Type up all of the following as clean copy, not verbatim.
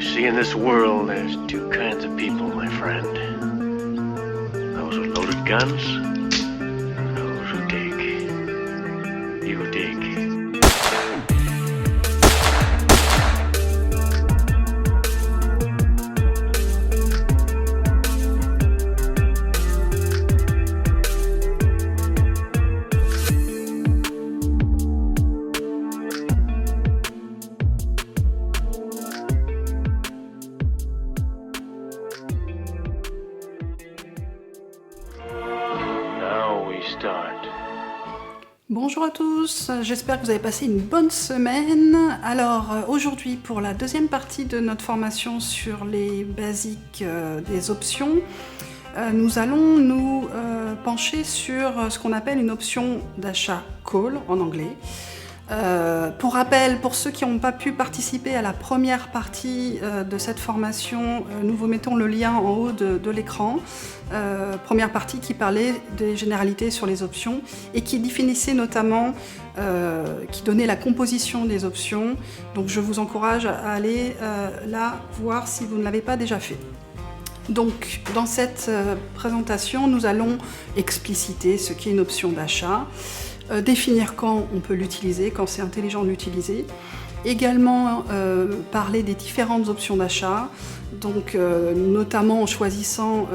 See, in this world, there's two kinds of people, my friend. Those with loaded guns, and those who dig. You dig. Bonjour à tous, j'espère que vous avez passé une bonne semaine. Alors aujourd'hui, pour la deuxième partie de notre formation sur les basiques des options, nous allons nous pencher sur ce qu'on appelle une option d'achat call en anglais. Pour rappel, pour ceux qui n'ont pas pu participer à la première partie de cette formation, nous vous mettons le lien en haut de l'écran. Première partie qui parlait des généralités sur les options et qui définissait notamment, qui donnait la composition des options. Donc je vous encourage à aller là voir si vous ne l'avez pas déjà fait. Donc dans cette présentation, nous allons expliciter ce qu'est une option d'achat, définir quand on peut l'utiliser, quand c'est intelligent de l'utiliser, également parler des différentes options d'achat, donc notamment en choisissant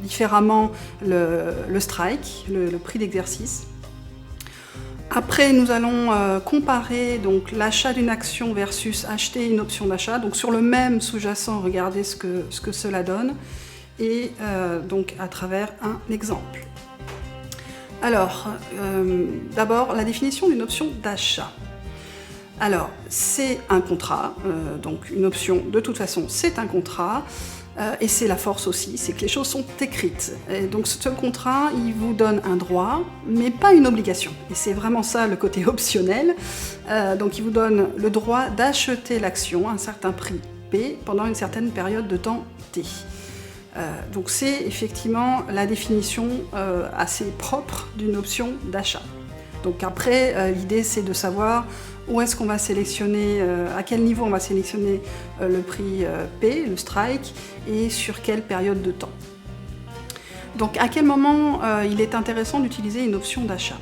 différemment le strike, le prix d'exercice. Après, nous allons comparer donc l'achat d'une action versus acheter une option d'achat. Donc sur le même sous-jacent, regardez ce que cela donne, et donc à travers un exemple. Alors, d'abord, la définition d'une option d'achat. Alors, c'est un contrat, donc une option, de toute façon, c'est un contrat, et c'est la force aussi, c'est que les choses sont écrites. Et donc ce contrat, il vous donne un droit, mais pas une obligation. Et c'est vraiment ça le côté optionnel. Donc il vous donne le droit d'acheter l'action à un certain prix P pendant une certaine période de temps T. Donc c'est effectivement la définition assez propre d'une option d'achat. Donc après, l'idée c'est de savoir où est-ce qu'on va sélectionner, à quel niveau on va sélectionner le prix P, le strike, et sur quelle période de temps. Donc à quel moment il est intéressant d'utiliser une option d'achat ?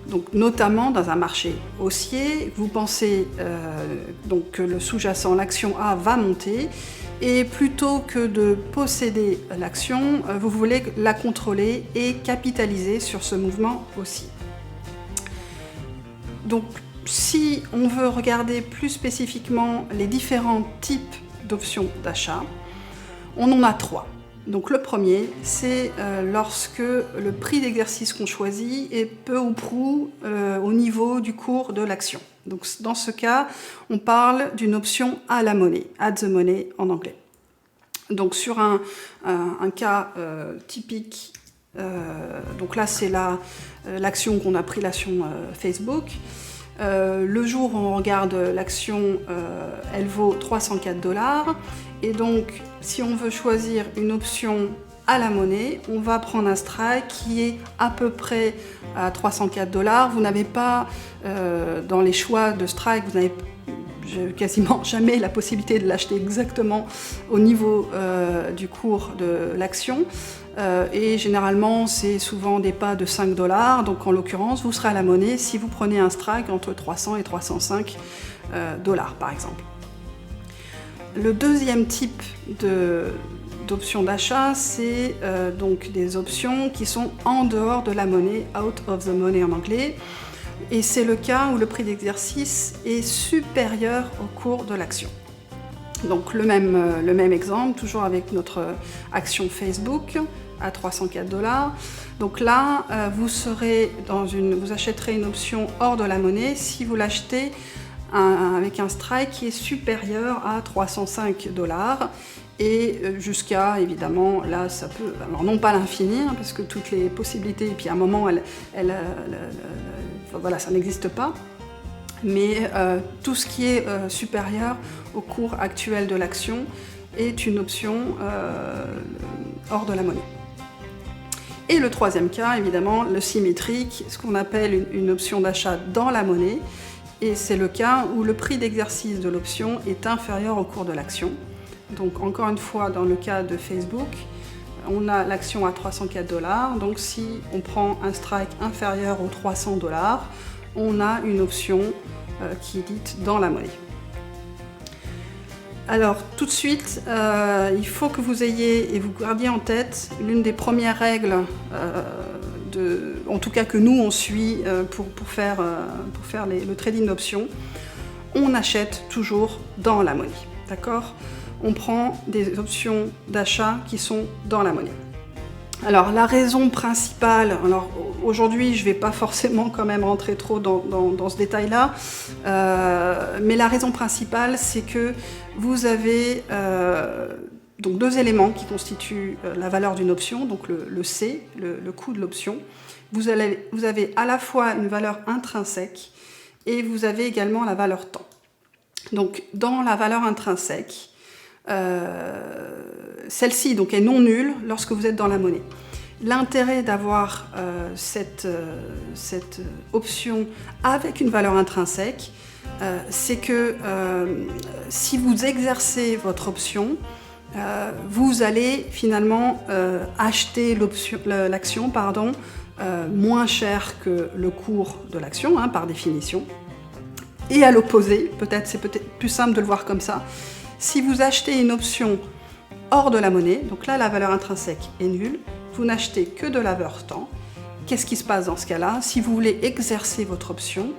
Donc, notamment dans un marché haussier, vous pensez donc que le sous-jacent, l'action A, va monter, et plutôt que de posséder l'action, vous voulez la contrôler et capitaliser sur ce mouvement haussier. Donc, si on veut regarder plus spécifiquement les différents types d'options d'achat, on en a trois. Donc le premier, c'est lorsque le prix d'exercice qu'on choisit est peu ou prou au niveau du cours de l'action. Donc dans ce cas, on parle d'une option à la monnaie, at the money en anglais. Donc sur un cas typique, donc là c'est l'action qu'on a pris, l'action Facebook. Le jour où on regarde l'action, elle vaut $304. Et donc, si on veut choisir une option à la monnaie, on va prendre un strike qui est à peu près à $304. Vous n'avez pas, dans les choix de strike, vous n'avez quasiment jamais la possibilité de l'acheter exactement au niveau du cours de l'action. Et généralement, c'est souvent des pas de $5. Donc en l'occurrence, vous serez à la monnaie si vous prenez un strike entre 300 et 305 dollars, par exemple. Le deuxième type d'options d'achat, c'est donc des options qui sont en dehors de la monnaie, out of the money en anglais, et c'est le cas où le prix d'exercice est supérieur au cours de l'action. Donc le même exemple, toujours avec notre action Facebook à $304. Donc là, vous achèterez une option hors de la monnaie si vous l'achetez avec un strike qui est supérieur à $305 et jusqu'à, évidemment, là ça peut, alors non pas l'infini, hein, parce que toutes les possibilités, et puis à un moment voilà, ça n'existe pas, mais tout ce qui est supérieur au cours actuel de l'action est une option hors de la monnaie. Et le troisième cas, évidemment, le symétrique, ce qu'on appelle une option d'achat dans la monnaie, et c'est le cas où le prix d'exercice de l'option est inférieur au cours de l'action. Donc encore une fois, dans le cas de Facebook, on a l'action à 304 $, donc si on prend un strike inférieur aux 300 $, on a une option qui est dite dans la monnaie. Alors tout de suite, il faut que vous ayez et vous gardiez en tête l'une des premières règles, en tout cas que nous on suit pour faire le trading d'options. On achète toujours dans la monnaie, d'accord ? On prend des options d'achat qui sont dans la monnaie. Alors la raison principale, alors aujourd'hui je ne vais pas forcément quand même rentrer trop dans ce détail-là, mais la raison principale c'est que vous avez donc deux éléments qui constituent la valeur d'une option, donc le C, le coût de l'option. Vous avez à la fois une valeur intrinsèque et vous avez également la valeur temps. Donc dans la valeur intrinsèque, celle-ci donc est non nulle lorsque vous êtes dans la monnaie. L'intérêt d'avoir cette option avec une valeur intrinsèque, c'est que si vous exercez votre option, vous allez finalement acheter l'action moins cher que le cours de l'action, par définition. Et à l'opposé, c'est peut-être plus simple de le voir comme ça, si vous achetez une option hors de la monnaie, donc là la valeur intrinsèque est nulle, vous n'achetez que de la valeur temps. Qu'est-ce qui se passe dans ce cas-là ? Si vous voulez exercer votre option,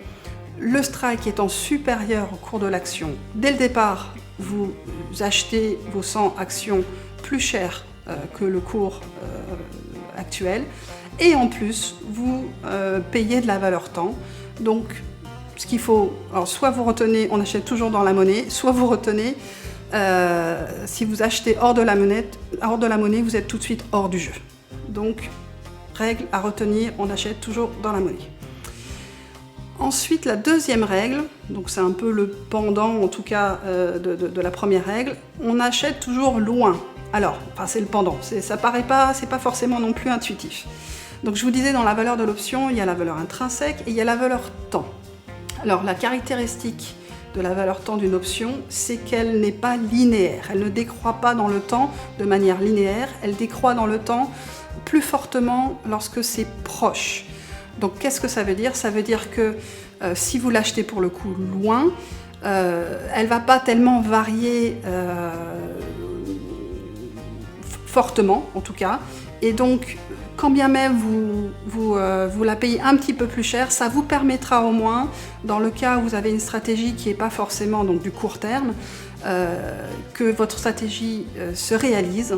le strike étant supérieur au cours de l'action, dès le départ, vous achetez vos 100 actions plus chères que le cours actuel, et en plus, vous payez de la valeur temps. Donc, ce qu'il faut, alors soit vous retenez, on achète toujours dans la monnaie, soit vous retenez, si vous achetez hors de la monnaie, vous êtes tout de suite hors du jeu. Donc, règle à retenir, on achète toujours dans la monnaie. Ensuite, la deuxième règle, donc c'est un peu le pendant en tout cas de la première règle, on achète toujours loin. Alors, c'est le pendant, ça paraît pas, c'est pas forcément non plus intuitif. Donc je vous disais, dans la valeur de l'option, il y a la valeur intrinsèque et il y a la valeur temps. Alors la caractéristique de la valeur temps d'une option, c'est qu'elle n'est pas linéaire. Elle ne décroît pas dans le temps de manière linéaire, elle décroît dans le temps plus fortement lorsque c'est proche. Donc qu'est-ce que ça veut dire ? Ça veut dire que si vous l'achetez pour le coup loin, elle ne va pas tellement varier fortement en tout cas, et donc quand bien même vous la payez un petit peu plus cher, ça vous permettra au moins, dans le cas où vous avez une stratégie qui n'est pas forcément donc, du court terme, que votre stratégie se réalise,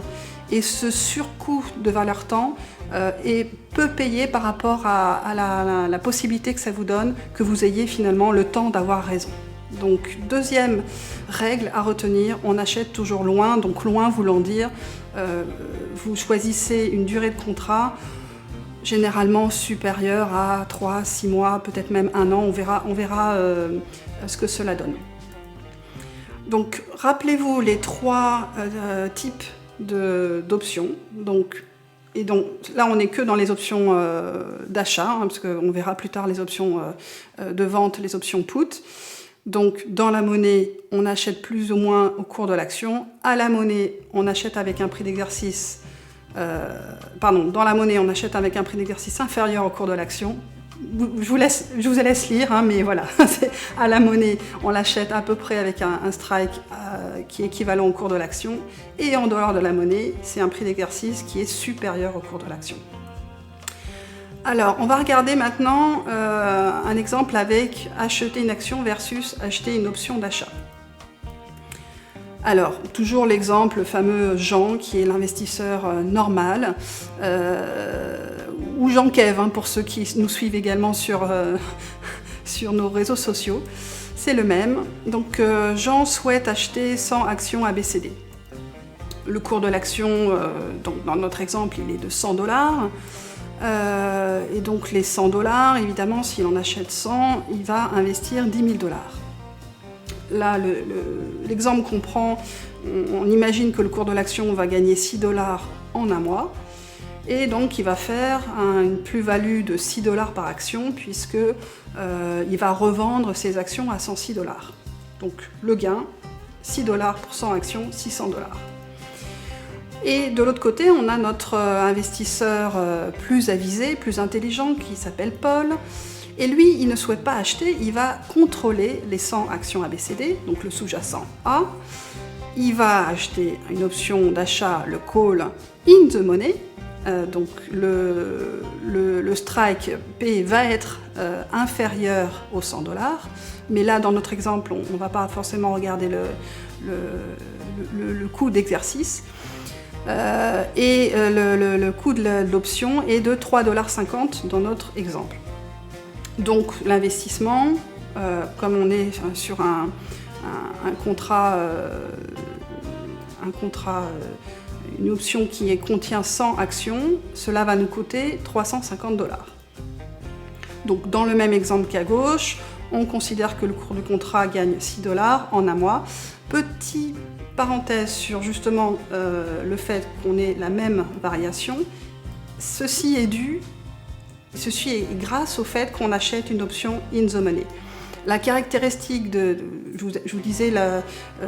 et ce surcoût de valeur temps est peu payé par rapport à la possibilité que ça vous donne, que vous ayez finalement le temps d'avoir raison. Donc deuxième règle à retenir, on achète toujours loin, donc loin voulant dire vous choisissez une durée de contrat généralement supérieure à 3, 6 mois, peut-être même 1 an, on verra ce que cela donne. Donc rappelez-vous les 3 types d'options. Donc là on n'est que dans les options d'achat, parce qu'on verra plus tard les options de vente, les options put. Donc dans la monnaie, on achète plus ou moins au cours de l'action. À la monnaie, on achète avec un prix d'exercice. Dans la monnaie, on achète avec un prix d'exercice inférieur au cours de l'action. Je vous laisse lire, mais voilà. À la monnaie, on l'achète à peu près avec un strike qui est équivalent au cours de l'action. Et en dehors de la monnaie, c'est un prix d'exercice qui est supérieur au cours de l'action. Alors, on va regarder maintenant un exemple avec acheter une action versus acheter une option d'achat. Alors, toujours l'exemple, le fameux Jean, qui est l'investisseur normal, ou Jean Kev, pour ceux qui nous suivent également sur nos réseaux sociaux. C'est le même. Donc, Jean souhaite acheter 100 actions ABCD. Le cours de l'action, dans notre exemple, il est de 100 $. Et donc les 100 $, évidemment, s'il en achète 100, il va investir 10 000 $. Là, l'exemple qu'on prend, on imagine que le cours de l'action va gagner 6 $ en un mois. Et donc il va faire une plus-value de 6 $ par action, puisque il va revendre ses actions à 106 $. Donc le gain, 6 $ pour 100 actions, 600 $. Et de l'autre côté, on a notre investisseur plus avisé, plus intelligent, qui s'appelle Paul. Et lui, il ne souhaite pas acheter, il va contrôler les 100 actions ABCD, donc le sous-jacent A. Il va acheter une option d'achat, le call in the money. Donc le strike P va être inférieur aux 100 $. Mais là, dans notre exemple, on ne va pas forcément regarder le coût d'exercice. Et le coût de l'option est de 3,50 $ dans notre exemple. Donc l'investissement, comme on est sur un contrat, une option qui contient 100 actions, cela va nous coûter 350 $. Donc dans le même exemple qu'à gauche, on considère que le cours du contrat gagne 6 $ en un mois. Petit parenthèse sur justement le fait qu'on ait la même variation, ceci est grâce au fait qu'on achète une option in the money. La caractéristique je vous disais,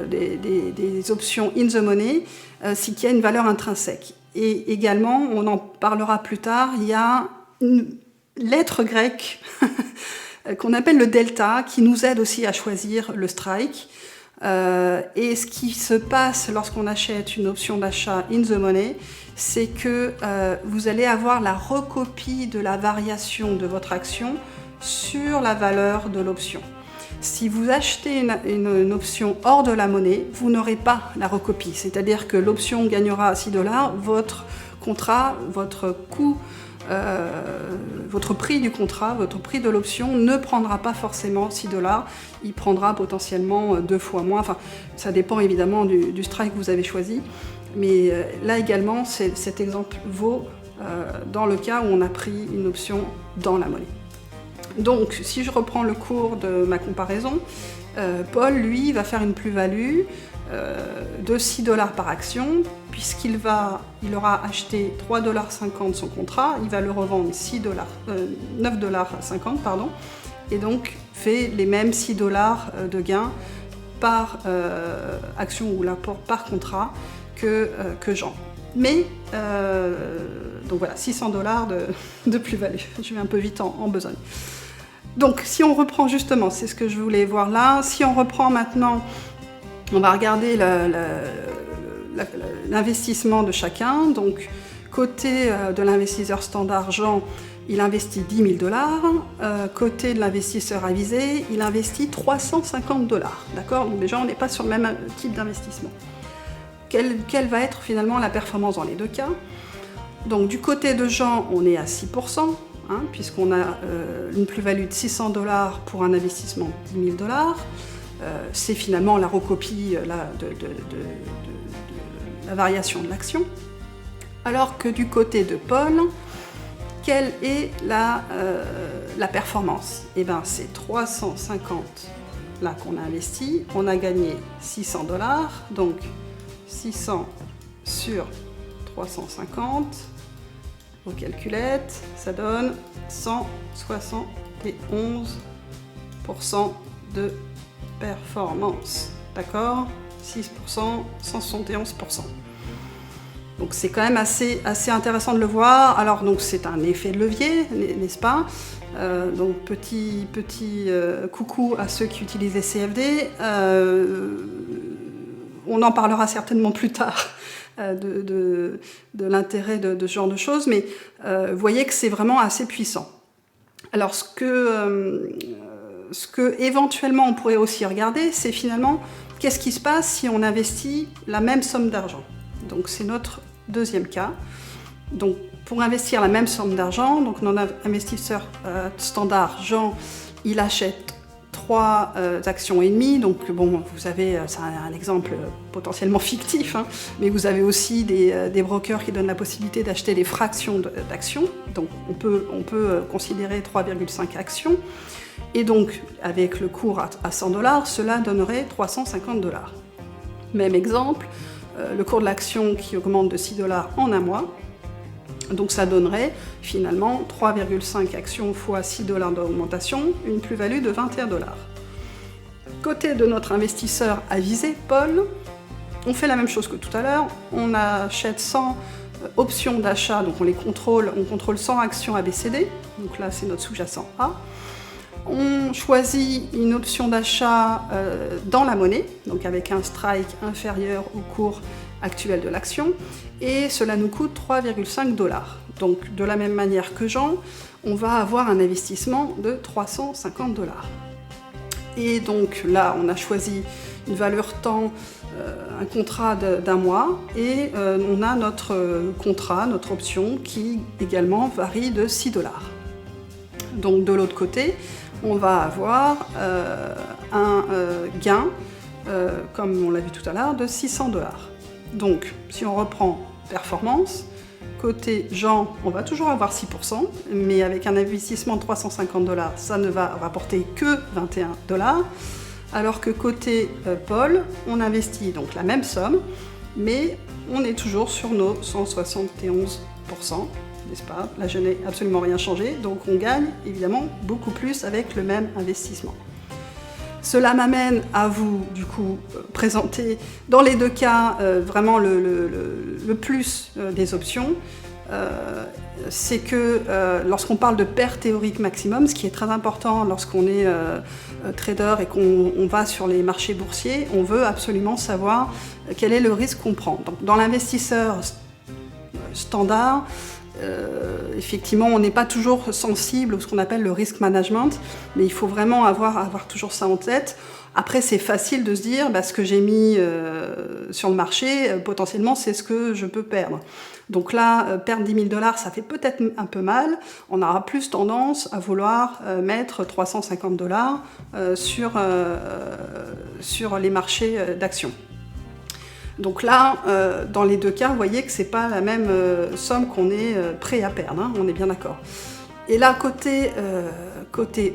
des options in the money, c'est qu'il y a une valeur intrinsèque. Et également, on en parlera plus tard, il y a une lettre grecque qu'on appelle le delta, qui nous aide aussi à choisir le strike. Et ce qui se passe lorsqu'on achète une option d'achat in the money, c'est que vous allez avoir la recopie de la variation de votre action sur la valeur de l'option. Si vous achetez une option hors de la monnaie, vous n'aurez pas la recopie, c'est-à-dire que l'option gagnera 6 $, votre contrat, votre coût, votre prix du contrat, votre prix de l'option ne prendra pas forcément 6 $, il prendra potentiellement 2 fois moins, enfin ça dépend évidemment du strike que vous avez choisi, mais là également cet exemple vaut dans le cas où on a pris une option dans la monnaie. Donc si je reprends le cours de ma comparaison, Paul lui va faire une plus-value de 6 $ par action, puisqu'il aura acheté 3,50 $ son contrat, il va le revendre 9,50 $, et donc fait les mêmes 6 $ de gain par action ou l'apport par contrat que Jean. Mais, donc voilà, 600 $ de plus-value. Je vais un peu vite en besogne. Donc si on reprend justement, c'est ce que je voulais voir là, si on reprend maintenant, on va regarder l'investissement de chacun. Donc côté de l'investisseur standard Jean, il investit 10 000 $. Côté de l'investisseur avisé, il investit 350 $. D'accord ? Donc déjà on n'est pas sur le même type d'investissement. Quelle va être finalement la performance dans les deux cas ? Donc du côté de Jean, on est à 6%, puisqu'on a une plus-value de 600 $ pour un investissement de 10 000 $. C'est finalement la recopie de la variation de l'action. Alors que du côté de Paul, quelle est la performance ? Eh bien c'est 350 là qu'on a investi, on a gagné 600 $, donc 600 sur 350, vos calculettes, ça donne 171% de performance, d'accord ? 6%, 171%. Donc c'est quand même assez intéressant de le voir. Alors donc c'est un effet de levier, n'est-ce pas ? Donc petit coucou à ceux qui utilisent les CFD. On en parlera certainement plus tard de l'intérêt de ce genre de choses, mais vous voyez que c'est vraiment assez puissant. Alors ce que éventuellement on pourrait aussi regarder, c'est finalement qu'est-ce qui se passe si on investit la même somme d'argent. Donc c'est notre deuxième cas. Donc pour investir la même somme d'argent, donc notre investisseur standard Jean, il achète 3 actions et demie, donc bon, vous avez, c'est un exemple potentiellement fictif, mais vous avez aussi des brokers qui donnent la possibilité d'acheter des fractions d'actions, donc on peut considérer 3,5 actions, et donc avec le cours à 100 $, cela donnerait 350 $. Même exemple, le cours de l'action qui augmente de 6 $ en un mois, Donc ça donnerait finalement 3,5 actions fois 6 $ d'augmentation, une plus-value de 21 $. Côté de notre investisseur avisé, Paul, on fait la même chose que tout à l'heure, on achète 100 options d'achat, donc on contrôle 100 actions ABCD, donc là c'est notre sous-jacent A. On choisit une option d'achat dans la monnaie, donc avec un strike inférieur au cours actuel de l'action, et cela nous coûte 3,5 $. Donc de la même manière que Jean, on va avoir un investissement de 350 $. Et donc là, on a choisi une valeur temps, un contrat d'un mois, et on a notre contrat, notre option, qui également varie de 6 $. Donc de l'autre côté, on va avoir un gain, comme on l'a vu tout à l'heure, de 600 $. Donc, si on reprend performance, côté Jean, on va toujours avoir 6%, mais avec un investissement de 350 $, ça ne va rapporter que 21 $, alors que côté Paul, on investit donc la même somme, mais on est toujours sur nos 171%, n'est-ce pas? Là, je n'ai absolument rien changé, donc on gagne évidemment beaucoup plus avec le même investissement. Cela m'amène à vous, du coup, présenter, dans les deux cas, vraiment le plus des options. C'est que lorsqu'on parle de perte théorique maximum, ce qui est très important lorsqu'on est trader et qu'on va sur les marchés boursiers, on veut absolument savoir quel est le risque qu'on prend. Donc, dans l'investisseur standard, effectivement, on n'est pas toujours sensible à ce qu'on appelle le risk management, mais il faut vraiment avoir toujours ça en tête. Après, c'est facile de se dire, ce que j'ai mis sur le marché, potentiellement, c'est ce que je peux perdre. Donc là, perdre 10 000 $, ça fait peut-être un peu mal. On aura plus tendance à vouloir mettre 350 $ sur les marchés d'actions. Donc là, dans les deux cas, vous voyez que ce n'est pas la même somme qu'on est prêt à perdre, hein, on est bien d'accord. Et là, côté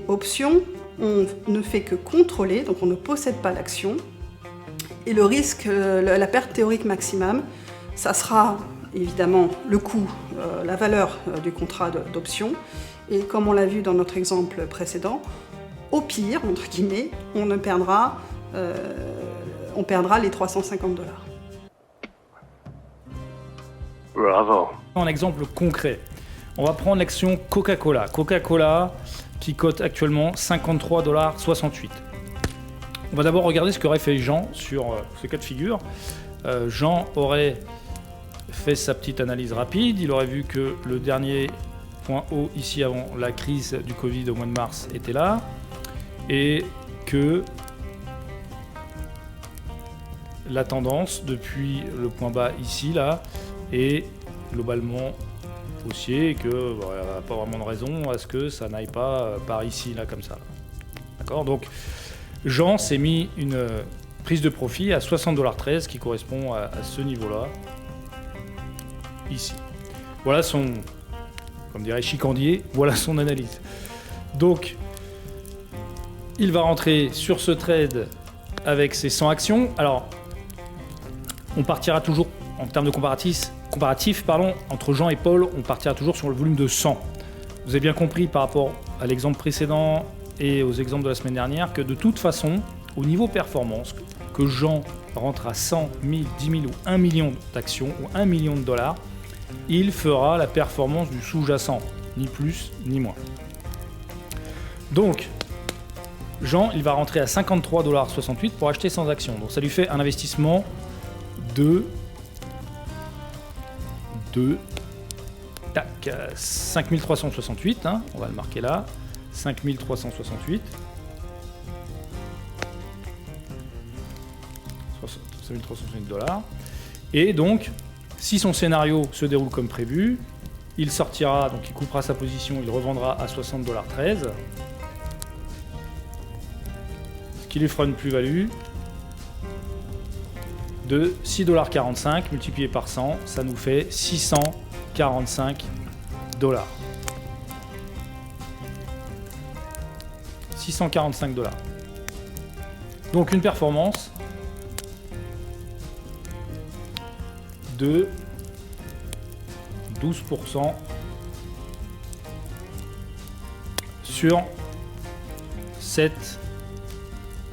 option, on ne fait que contrôler, donc on ne possède pas l'action. Et le risque, la perte théorique maximum, ça sera évidemment le coût, la valeur du contrat d'option. Et comme on l'a vu dans notre exemple précédent, au pire, entre guillemets, on perdra les 350 $. Bravo. Un exemple concret. On va prendre l'action Coca-Cola. Coca-Cola qui cote actuellement 53,68 $. On va d'abord regarder ce qu'aurait fait Jean sur ce cas de figure. Jean aurait fait sa petite analyse rapide. Il aurait vu que le dernier point haut ici avant la crise du Covid au mois de mars était là et que la tendance depuis le point bas ici là est globalement haussier et que il n'y a pas vraiment de raison à ce que ça n'aille pas par ici là comme ça. D'accord, donc Jean s'est mis une prise de profit à 60,13 $ qui correspond à ce niveau là ici. Voilà son, comme dirait Chicandier, voilà son analyse. Donc il va rentrer sur ce trade avec ses 100 actions. Alors on partira toujours en termes de comparatif, entre Jean et Paul, on partira toujours sur le volume de 100. Vous avez bien compris par rapport à l'exemple précédent et aux exemples de la semaine dernière que de toute façon, au niveau performance, que Jean rentre à 100 000, 10 000 ou 1 million d'actions ou 1 million de $, il fera la performance du sous-jacent, ni plus ni moins. Donc, Jean, il va rentrer à 53,68 $ pour acheter 100 actions. Donc ça lui fait un investissement de 5368, hein, on va le marquer là, 5368. 5368 $. Et donc, si son scénario se déroule comme prévu, il sortira, donc il coupera sa position, il revendra à 60,13 $, ce qui lui fera une plus-value de 6,45 $ multiplié par 100, ça nous fait 645 $. 645 $. Donc une performance de 12% sur cette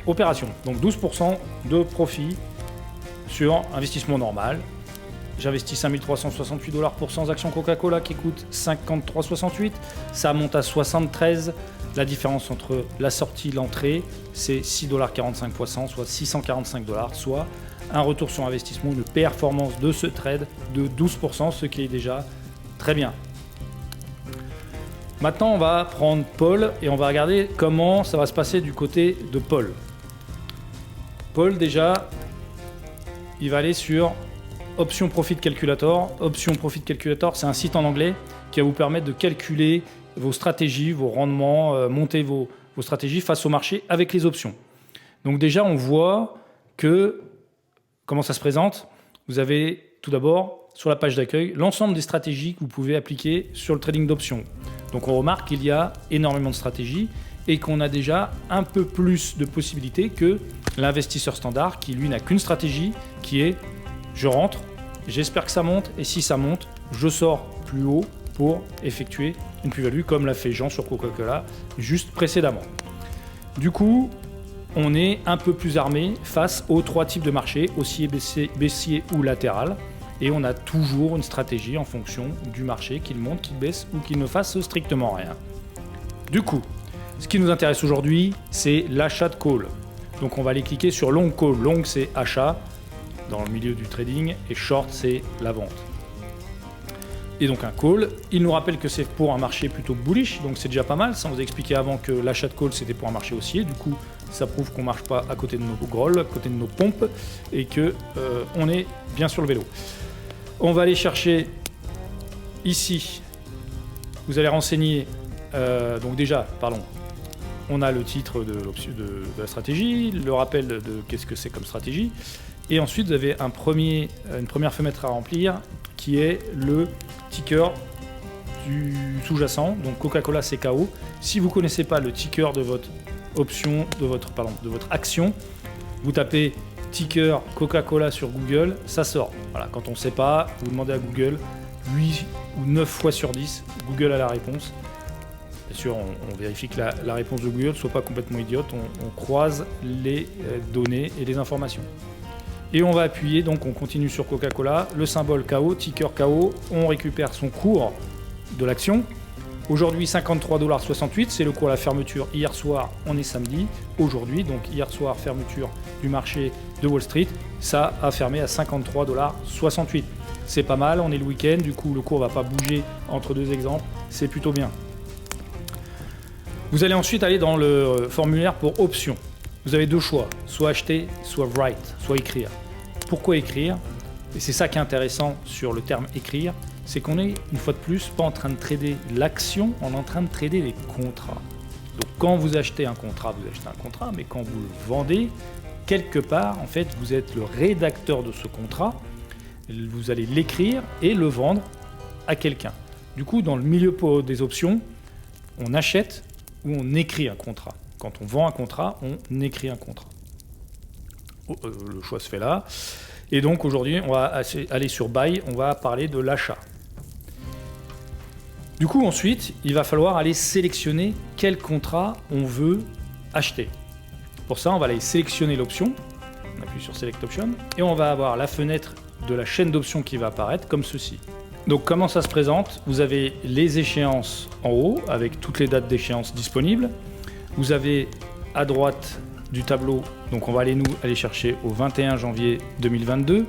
opération. Donc 12% de profit sur investissement normal. J'investis 5368 $ pour 100 actions Coca-Cola qui coûtent 53,68. Ça monte à 73. La différence entre la sortie et l'entrée, c'est 6,45 $ x 100, soit 645 $, soit un retour sur investissement, une performance de ce trade de 12%, ce qui est déjà très bien. Maintenant, on va prendre Paul et on va regarder comment ça va se passer du côté de Paul. Paul, déjà, il va aller sur Option Profit Calculator. Option Profit Calculator, c'est un site en anglais qui va vous permettre de calculer vos stratégies, vos rendements, monter vos stratégies face au marché avec les options. Donc déjà, on voit que, comment ça se présente. Vous avez tout d'abord, sur la page d'accueil, l'ensemble des stratégies que vous pouvez appliquer sur le trading d'options. Donc on remarque qu'il y a énormément de stratégies et qu'on a déjà un peu plus de possibilités que l'investisseur standard qui, lui, n'a qu'une stratégie qui est je rentre, j'espère que ça monte et si ça monte, je sors plus haut pour effectuer une plus-value comme l'a fait Jean sur Coca-Cola juste précédemment. Du coup, on est un peu plus armé face aux trois types de marchés, haussier, baissier ou latéral. Et on a toujours une stratégie en fonction du marché, qu'il monte, qu'il baisse ou qu'il ne fasse strictement rien. Du coup, ce qui nous intéresse aujourd'hui, c'est l'achat de call. Donc on va aller cliquer sur long call. Long, c'est achat dans le milieu du trading et short, c'est la vente. Et donc un call, il nous rappelle que c'est pour un marché plutôt bullish, donc c'est déjà pas mal. Ça, on vous a expliqué avant que l'achat de call, c'était pour un marché haussier. Du coup, ça prouve qu'on ne marche pas à côté de nos grolles, à côté de nos pompes et qu'on est bien sur le vélo. On va aller chercher ici, vous allez renseigner, donc déjà, pardon, on a le titre de la stratégie, le rappel de qu'est-ce que c'est comme stratégie, et ensuite vous avez une première fenêtre à remplir qui est le ticker du sous-jacent, donc Coca-Cola CKO. Si vous ne connaissez pas le ticker de votre option, de votre action, vous tapez ticker Coca-Cola sur Google, ça sort. Voilà, quand on ne sait pas, vous demandez à Google, 8 ou 9 fois sur 10, Google a la réponse. Bien sûr, on vérifie que la réponse de Google ne soit pas complètement idiote, on croise les données et les informations. Et on va appuyer, donc on continue sur Coca-Cola, le symbole KO, ticker KO, on récupère son cours de l'action. Aujourd'hui 53,68 $, c'est le cours à la fermeture. Hier soir, on est samedi. Aujourd'hui, donc hier soir, fermeture du marché de Wall Street, ça a fermé à 53,68 $. C'est pas mal, on est le week-end, du coup le cours ne va pas bouger entre deux exemples, c'est plutôt bien. Vous allez ensuite aller dans le formulaire pour options. Vous avez deux choix, soit acheter, soit write, soit écrire. Pourquoi écrire? Et c'est ça qui est intéressant sur le terme écrire, c'est qu'on est, une fois de plus, pas en train de trader l'action, on est en train de trader les contrats. Donc quand vous achetez un contrat, mais quand vous le vendez, quelque part, en fait, vous êtes le rédacteur de ce contrat, vous allez l'écrire et le vendre à quelqu'un. Du coup, dans le milieu des options, on achète ou on écrit un contrat. Quand on vend un contrat, on écrit un contrat. Le choix se fait là. Et donc aujourd'hui, on va aller sur Buy, on va parler de l'achat. Du coup, ensuite, il va falloir aller sélectionner quel contrat on veut acheter. Pour ça, on va aller sélectionner l'option. On appuie sur Select Option. Et on va avoir la fenêtre de la chaîne d'options qui va apparaître comme ceci. Donc comment ça se présente? Vous avez les échéances en haut avec toutes les dates d'échéance disponibles. Vous avez à droite du tableau, donc on va aller chercher au 21 janvier 2022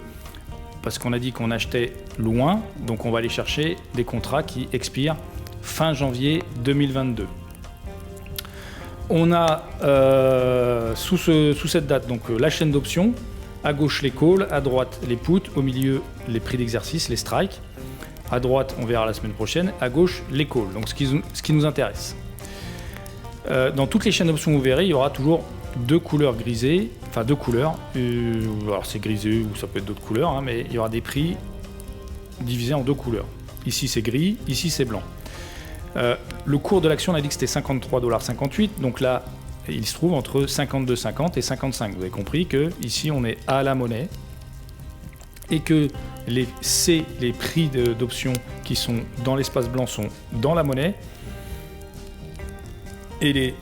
parce qu'on a dit qu'on achetait loin, donc on va aller chercher des contrats qui expirent fin janvier 2022. On a sous cette date donc la chaîne d'options, à gauche les calls, à droite les puts, au milieu les prix d'exercice, les strikes. À droite, on verra la semaine prochaine, à gauche les calls, donc ce qui nous intéresse. Dans toutes les chaînes d'options, vous verrez, il y aura toujours deux couleurs grisées, enfin deux couleurs, alors c'est grisé ou ça peut être d'autres couleurs, hein, mais il y aura des prix divisés en deux couleurs. Ici c'est gris, ici c'est blanc. Le cours de l'action, on a dit que c'était 53,58 $, donc là il se trouve entre 52,50 et 55. Vous avez compris que ici on est à la monnaie. et que les prix d'options qui sont dans l'espace blanc sont dans la monnaie, et les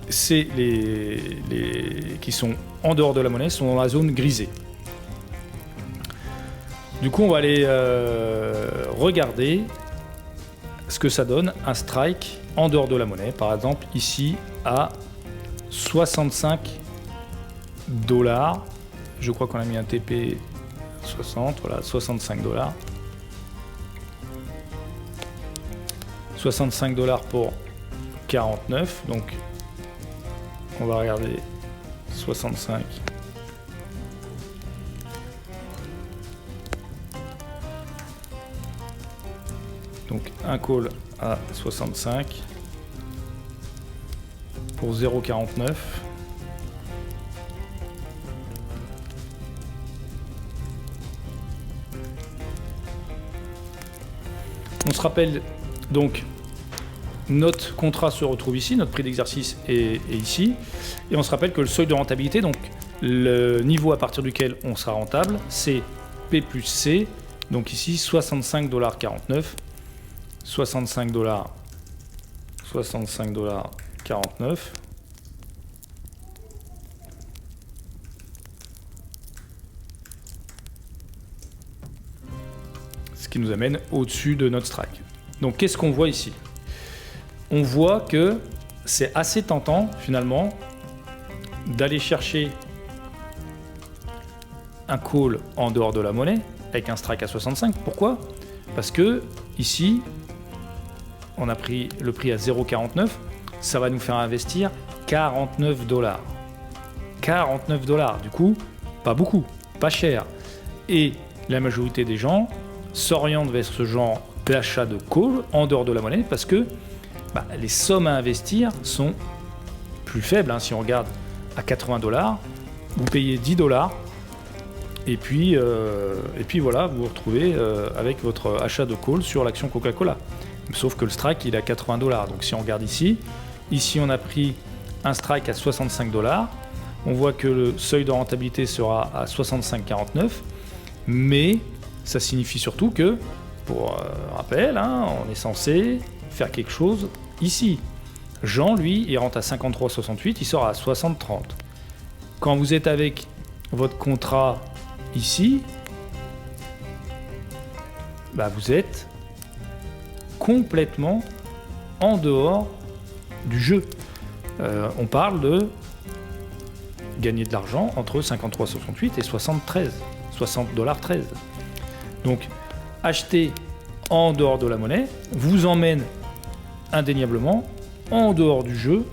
C qui sont en dehors de la monnaie sont dans la zone grisée. Du coup, on va aller regarder ce que ça donne un strike en dehors de la monnaie. Par exemple, ici à 65 $. Je crois qu'on a mis un TP 60, voilà, 65 $. 65 $ pour 49, donc on va regarder 65. Donc un call à 65 pour 0,49. On se rappelle donc, notre contrat se retrouve ici, notre prix d'exercice est ici, et on se rappelle que le seuil de rentabilité, donc le niveau à partir duquel on sera rentable, c'est P plus C, donc ici 65,49 $, 65,49 $. Ce qui nous amène au-dessus de notre strike. Donc qu'est-ce qu'on voit ici? On voit que c'est assez tentant finalement d'aller chercher un call en dehors de la monnaie avec un strike à 65. Pourquoi? Parce que ici, on a pris le prix à 0,49, ça va nous faire investir 49 $. 49 $, du coup, pas beaucoup, pas cher. Et la majorité des gens s'orientent vers ce genre d'achat de call en dehors de la monnaie parce que les sommes à investir sont plus faibles. Si on regarde à 80 $, vous payez 10 $, et puis voilà, vous vous retrouvez avec votre achat de call sur l'action Coca-Cola. Sauf que le strike, il est à 80 $. Donc si on regarde ici, on a pris un strike à 65 $. On voit que le seuil de rentabilité sera à 65,49 $, mais ça signifie surtout que, pour rappel, on est censé faire quelque chose ici. Jean, lui, il rentre à 53,68, il sort à 60,30. Quand vous êtes avec votre contrat ici, vous êtes complètement en dehors du jeu. On parle de gagner de l'argent entre 53,68 et 60,13 $. Donc, acheter en dehors de la monnaie vous emmène indéniablement en dehors du jeu,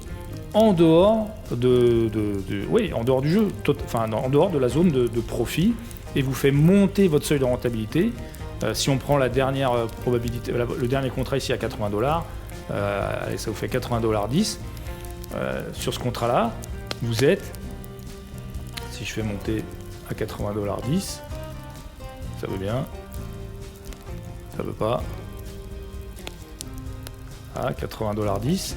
en dehors en dehors du jeu, en dehors de la zone de profit, et vous fait monter votre seuil de rentabilité. Si on prend la dernière probabilité, le dernier contrat ici à 80 $, ça vous fait 80,10 $. Sur ce contrat-là, vous êtes, si je fais monter à 80,10 $, ça veut bien, ça veut pas, à 80,10 $.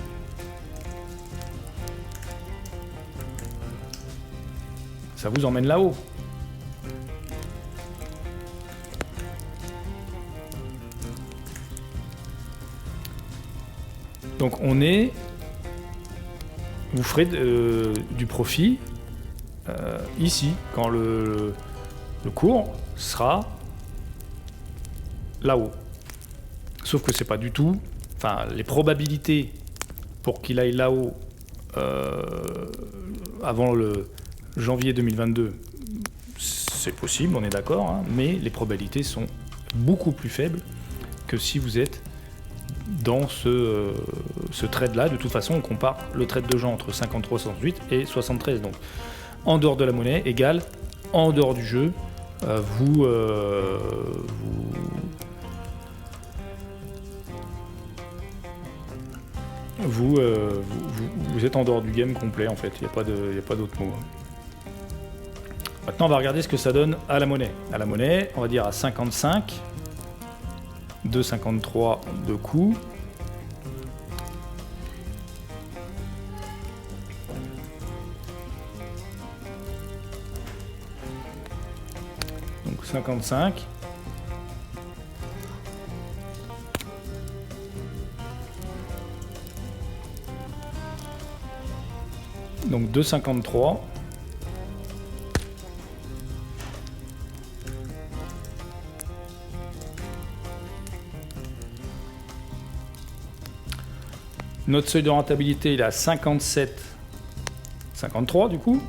Ça vous emmène là-haut. Donc vous ferez du profit ici, quand le cours sera là-haut. Sauf que c'est pas du tout, les probabilités pour qu'il aille là-haut avant le janvier 2022, c'est possible, on est d'accord, mais les probabilités sont beaucoup plus faibles que si vous êtes dans ce trade-là. De toute façon, on compare le trade de Jean entre 53,68 et 73. Donc, en dehors de la monnaie égale en dehors du jeu. Vous êtes en dehors du game complet, en fait. Il n'y a pas d'autre mot. Maintenant, on va regarder ce que ça donne à la monnaie. À la monnaie, on va dire à 55, 2,53 de coût. Donc Donc 55. Donc 2,53. Notre seuil de rentabilité, il est à 57,53 du coup.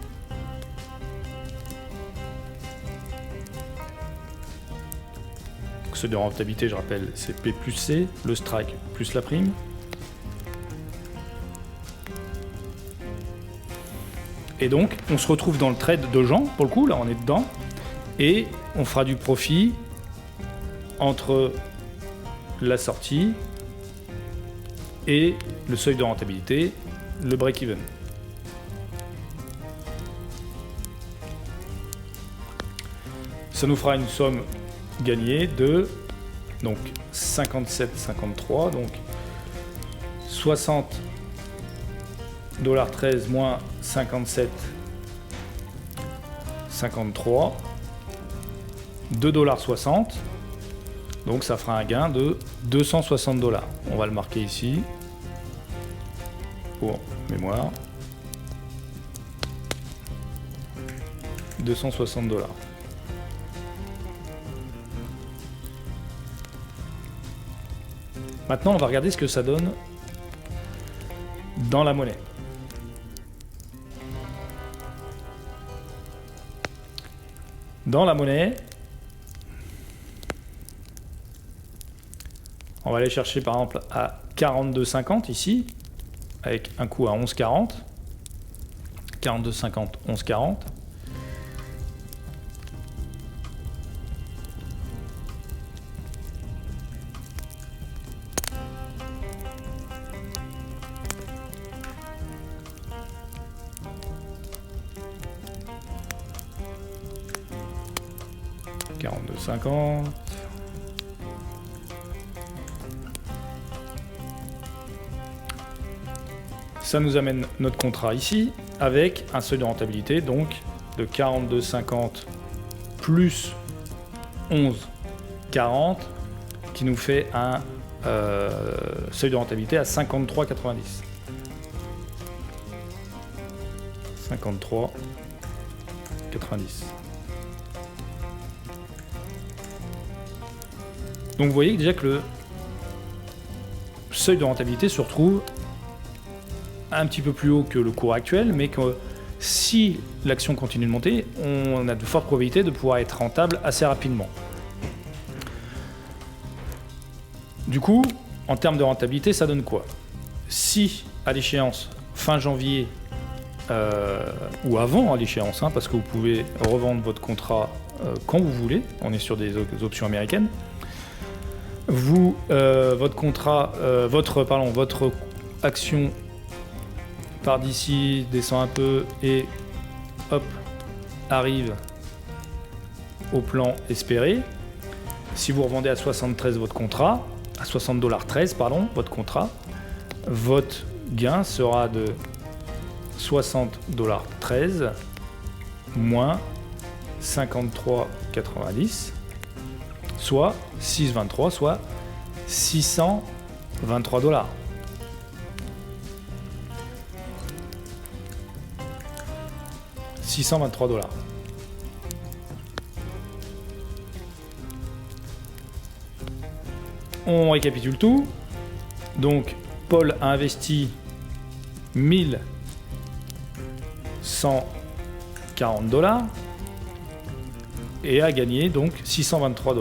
Donc, seuil de rentabilité, je rappelle, c'est P plus C, le strike plus la prime. Et donc, on se retrouve dans le trade de Jean, pour le coup, là on est dedans, et on fera du profit entre la sortie et le seuil de rentabilité, le break-even. Ça nous fera une somme gagnée de donc 57,53, donc 60,13 moins 57,53, 2,60 $. Donc ça fera un gain de 260 $. On va le marquer ici pour mémoire. 260 $. Maintenant, on va regarder ce que ça donne dans la monnaie. Dans la monnaie, on va aller chercher par exemple à 42,50 ici, avec un coût à 11,40. 42,50, 11,40. Ça nous amène notre contrat ici avec un seuil de rentabilité donc de 42,50 plus 11,40 qui nous fait un seuil de rentabilité à 53,90. 53,90. Donc vous voyez déjà que le seuil de rentabilité se retrouve un petit peu plus haut que le cours actuel, mais que si l'action continue de monter, on a de fortes probabilités de pouvoir être rentable assez rapidement. Du coup, en termes de rentabilité, ça donne quoi? Si à l'échéance fin janvier ou avant à l'échéance, parce que vous pouvez revendre votre contrat quand vous voulez, on est sur des options américaines, votre action part d'ici, descend un peu et hop, arrive au plan espéré. Si vous revendez à 73 votre contrat, à 60,13 $, votre contrat, votre gain sera de 60,13 $ moins 53,90, soit 6,23, soit 623 $. $623. On récapitule tout. Donc, Paul a investi 1,140 $ et a gagné donc 623 $.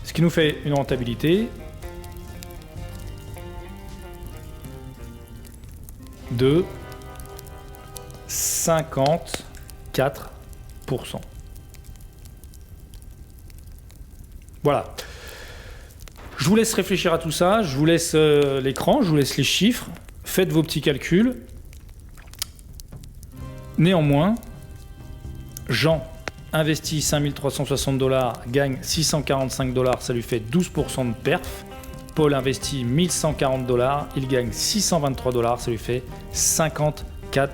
Ce qui nous fait une rentabilité de 54%. Voilà. Je vous laisse réfléchir à tout ça, je vous laisse l'écran, je vous laisse les chiffres, faites vos petits calculs. Néanmoins, Jean investit 5360 $, gagne 645 $, ça lui fait 12% de perf. Paul investit 1140 $, il gagne 623 $, ça lui fait 54%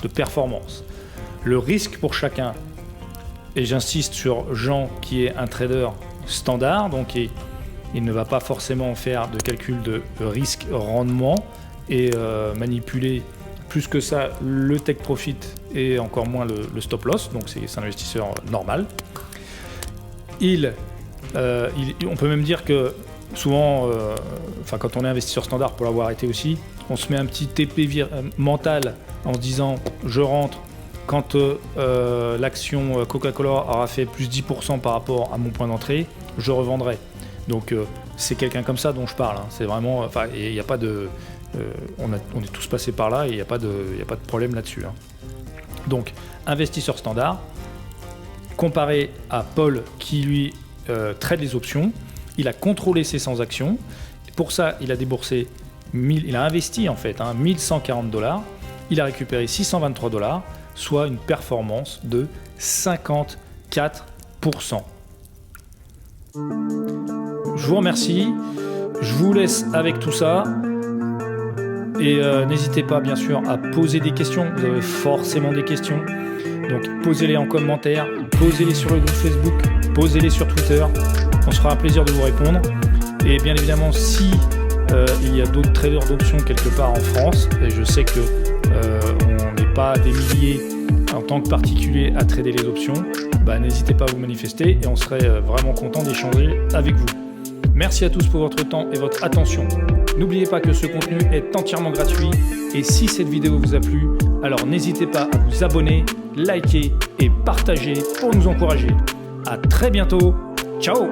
de performance. Le risque pour chacun et j'insiste sur Jean qui est un trader standard, donc il ne va pas forcément faire de calcul de risque-rendement et manipuler plus que ça le take profit et encore moins le stop loss, donc c'est un investisseur normal. On peut même dire que souvent, quand on est investisseur standard, pour l'avoir été aussi, on se met un petit TP mental en se disant je rentre quand l'action Coca-Cola aura fait plus 10% par rapport à mon point d'entrée, je revendrai. Donc c'est quelqu'un comme ça dont je parle, hein. C'est vraiment, il n'y a pas de, on est tous passés par là et il n'y a pas de problème là-dessus, hein. Donc investisseur standard, comparé à Paul qui lui trade les options, il a contrôlé ses 100 actions. Pour ça, il a déboursé il a investi en fait 1140$. Il a récupéré 623$, soit une performance de 54%. Je vous remercie. Je vous laisse avec tout ça. Et n'hésitez pas bien sûr à poser des questions. Vous avez forcément des questions. Donc posez-les en commentaire, posez-les sur le groupe Facebook, posez-les sur Twitter. On se fera un plaisir de vous répondre. Et bien évidemment, si il y a d'autres traders d'options quelque part en France, et je sais que on n'est pas des milliers en tant que particulier à trader les options, n'hésitez pas à vous manifester et on serait vraiment content d'échanger avec vous. Merci à tous pour votre temps et votre attention. N'oubliez pas que ce contenu est entièrement gratuit et si cette vidéo vous a plu, alors n'hésitez pas à vous abonner, liker et partager pour nous encourager. À très bientôt. Ciao!